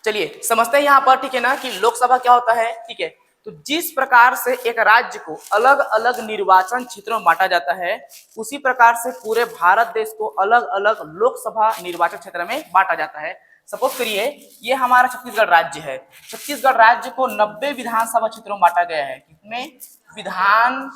चलिए समझते हैं यहाँ पर, ठीक है ना, कि लोकसभा क्या होता है। ठीक है, तो जिस प्रकार से एक राज्य को अलग अलग निर्वाचन क्षेत्रों में बांटा जाता है, उसी प्रकार से पूरे भारत देश को अलग अलग लोकसभा निर्वाचन क्षेत्र में बांटा जाता है। सपोज करिए ये हमारा छत्तीसगढ़ राज्य है। छत्तीसगढ़ राज्य को 90 विधानसभा क्षेत्रों में बांटा गया है। कितने विधान,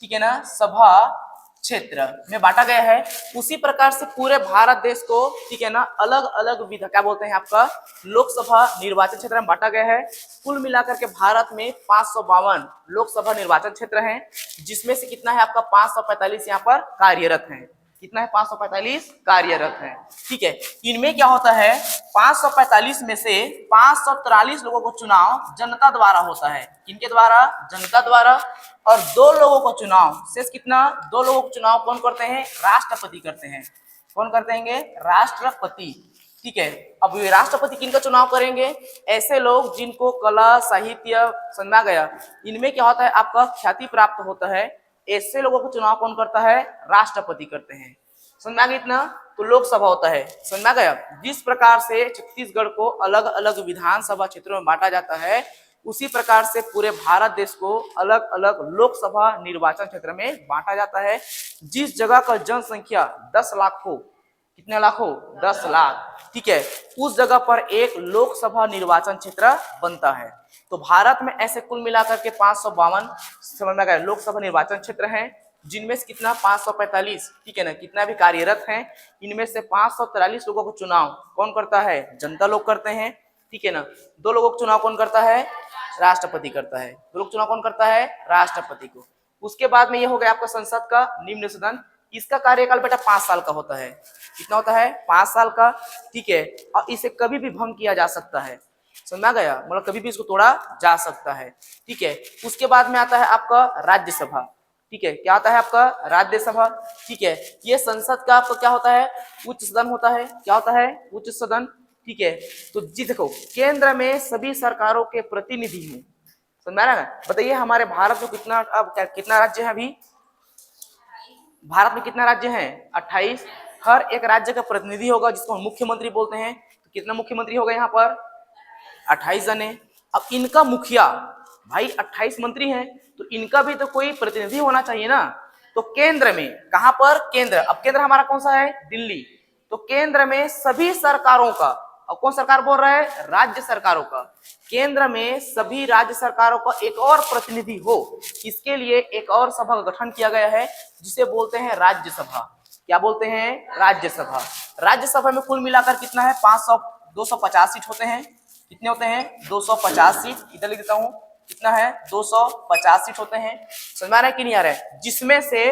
ठीक है ना, सभा क्षेत्र में बांटा गया है। उसी प्रकार से पूरे भारत देश को, ठीक है ना, अलग अलग क्या बोलते हैं आपका लोकसभा निर्वाचन क्षेत्र में बांटा गया है। कुल मिलाकर के भारत में 552 लोकसभा निर्वाचन क्षेत्र हैं, जिसमें से कितना है आपका 545 यहाँ पर कार्यरत हैं। कितना है 545 कार्यरत हैं। ठीक है, इनमें क्या होता है 545 में से 543 लोगों को चुनाव जनता द्वारा होता है। किनके द्वारा? जनता द्वारा। और 2 लोगों को चुनाव, शेष कितना 2 लोगों को चुनाव कौन करते हैं? राष्ट्रपति करते हैं। कौन करते हैं? राष्ट्रपति। ठीक है, अब ये राष्ट्रपति किनका चुनाव करेंगे? ऐसे लोग जिनको कला साहित्य समझा गया, इनमें क्या होता है आपका ख्याति प्राप्त होता है। ऐसे लोगों को चुनाव कौन करता है? राष्ट्रपति करते हैं। समझ गया इतना? तो लोकसभा होता है। समझ गया? जिस प्रकार से छत्तीसगढ़ को अलग अलग विधानसभा क्षेत्रों में बांटा जाता है, उसी प्रकार से पूरे भारत देश को अलग अलग लोकसभा निर्वाचन क्षेत्र में बांटा जाता है। जिस जगह का जनसंख्या 10 लाख हो, कितने लाख हो? 10 लाख। ठीक है, उस जगह पर एक लोकसभा निर्वाचन क्षेत्र बनता है। तो भारत में ऐसे कुल मिलाकर के 552 समझ में गया लोकसभा निर्वाचन क्षेत्र हैं, जिनमें से कितना 545, ठीक है ना, कितना भी कार्यरत हैं। इनमें से 543 लोगों को चुनाव कौन करता है? जनता लोग करते हैं। ठीक है ना, 2 लोगों को चुनाव कौन करता है? राष्ट्रपति करता है। 2 लोग चुनाव कौन करता है? राष्ट्रपति को। उसके बाद में ये हो गया आपका संसद का निम्न सदन। इसका कार्यकाल बेटा 5 साल का होता है। कितना होता है? 5 साल का। ठीक है, और इसे कभी भी भंग किया जा सकता है। समझा गया? मतलब कभी भी इसको तोड़ा जा सकता है। ठीक है, उसके बाद में आता है आपका राज्यसभा। ठीक है, क्या आता है आपका? राज्यसभा। ठीक है, ये संसद का आपका क्या होता है? उच्च सदन होता है। क्या होता है? उच्च सदन। ठीक है, तो जी देखो, केंद्र में सभी सरकारों के प्रतिनिधि हैं। समझ में आ रहा है ना? बताइए हमारे भारत में कितना, अब कितना राज्य है? अभी भारत में कितना राज्य हैं? 28। हर एक राज्य का प्रतिनिधि होगा, जिसको हम मुख्यमंत्री बोलते हैं। तो कितना मुख्यमंत्री होगा यहाँ पर? 28 जने। अब इनका मुखिया, भाई 28 मंत्री हैं, तो इनका भी तो कोई प्रतिनिधि होना चाहिए ना। तो केंद्र में, कहां पर? केंद्र। अब केंद्र हमारा कौन सा है? दिल्ली। तो केंद्र में सभी सरकारों का, अब कौन सरकार बोल रहा है? राज्य सरकारों का। केंद्र में सभी राज्य सरकारों का एक और प्रतिनिधि हो, इसके लिए एक और सभा का गठन किया गया है, जिसे बोलते हैं राज्यसभा। क्या बोलते हैं? राज्यसभा। राज्यसभा में कुल मिलाकर कितना है? 250 सीट होते हैं। कितने होते हैं? 250 सीट। इधर लिख देता हूं, कितना है? 250 सीट होते हैं। समझ में आ रहा है कि नहीं आ रहा है? जिसमें से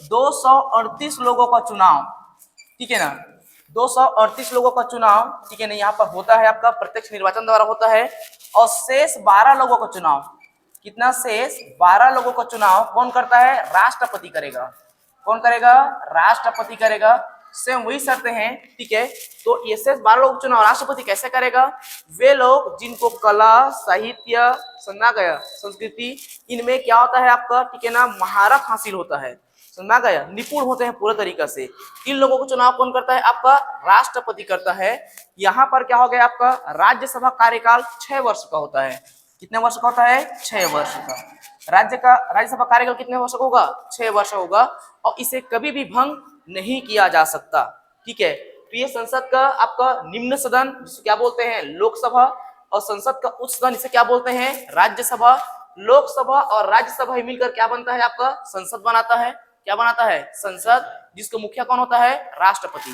238 लोगों का चुनाव, ठीक है ना, 238 लोगों का चुनाव, ठीक है ना, यहाँ पर होता है आपका प्रत्यक्ष निर्वाचन द्वारा होता है। और शेष 12 लोगों का चुनाव, कितना? शेष 12 लोगों का चुनाव कौन करता है? राष्ट्रपति करेगा। कौन करेगा? राष्ट्रपति करेगा। सेम वही शर्तें हैं। ठीक है, तो ये शेष 12 लोग चुनाव राष्ट्रपति कैसे करेगा? वे लोग जिनको कला साहित्य समझा गया, संस्कृति, इनमें क्या होता है आपका, ठीक है ना, महारत हासिल होता है। समझा गया? निपुण होते हैं पूरे तरीके से। इन लोगों को चुनाव कौन करता है? आपका राष्ट्रपति करता है। यहाँ पर क्या हो गया आपका? राज्यसभा कार्यकाल 6 वर्ष का होता है। कितने वर्ष का होता है? 6 वर्ष का। राज्यसभा कार्यकाल कितने वर्ष का होगा? 6 वर्ष होगा। और इसे कभी भी भंग नहीं किया जा सकता। ठीक है, तो ये संसद का आपका निम्न सदन, जिसे क्या बोलते हैं? लोकसभा। और संसद का उच्च सदन, इसे क्या बोलते हैं? राज्यसभा। लोकसभा और राज्यसभा मिलकर क्या बनता है आपका? संसद बनाता है। क्या बनाता है? संसद, जिसका मुखिया कौन होता है? राष्ट्रपति।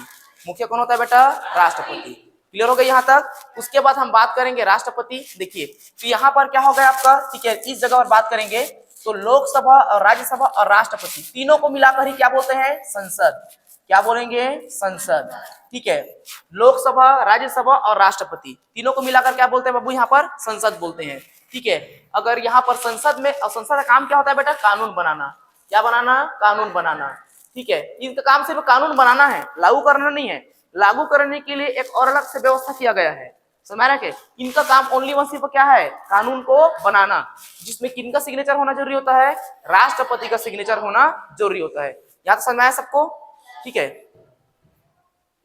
मुखिया कौन होता है बेटा? राष्ट्रपति। क्लियर हो गया यहाँ तक? उसके बाद हम बात करेंगे राष्ट्रपति। देखिए, तो यहाँ पर क्या हो गया आपका, ठीक है, इस जगह पर बात करेंगे तो लोकसभा और राज्यसभा और राष्ट्रपति तीनों को मिलाकर ही क्या बोलते हैं? संसद। क्या बोलेंगे? संसद। ठीक है, लोकसभा, राज्यसभा और राष्ट्रपति तीनों को मिलाकर क्या बोलते हैं बाबू? यहाँ पर संसद बोलते हैं। ठीक है, अगर यहाँ पर संसद में, और संसद का काम क्या होता है बेटा? कानून बनाना। क्या बनाना? कानून बनाना। ठीक है, इनका काम सिर्फ कानून बनाना है, लागू करना नहीं है। लागू करने के लिए एक और अलग से व्यवस्था किया गया है। समझ रहे हैं? इनका काम ओनली वन सिर्फ क्या है? कानून को बनाना, जिसमें किनका सिग्नेचर होना जरूरी होता है? राष्ट्रपति का सिग्नेचर होना जरूरी होता है। यहाँ तो समझ में आया सबको? ठीक है,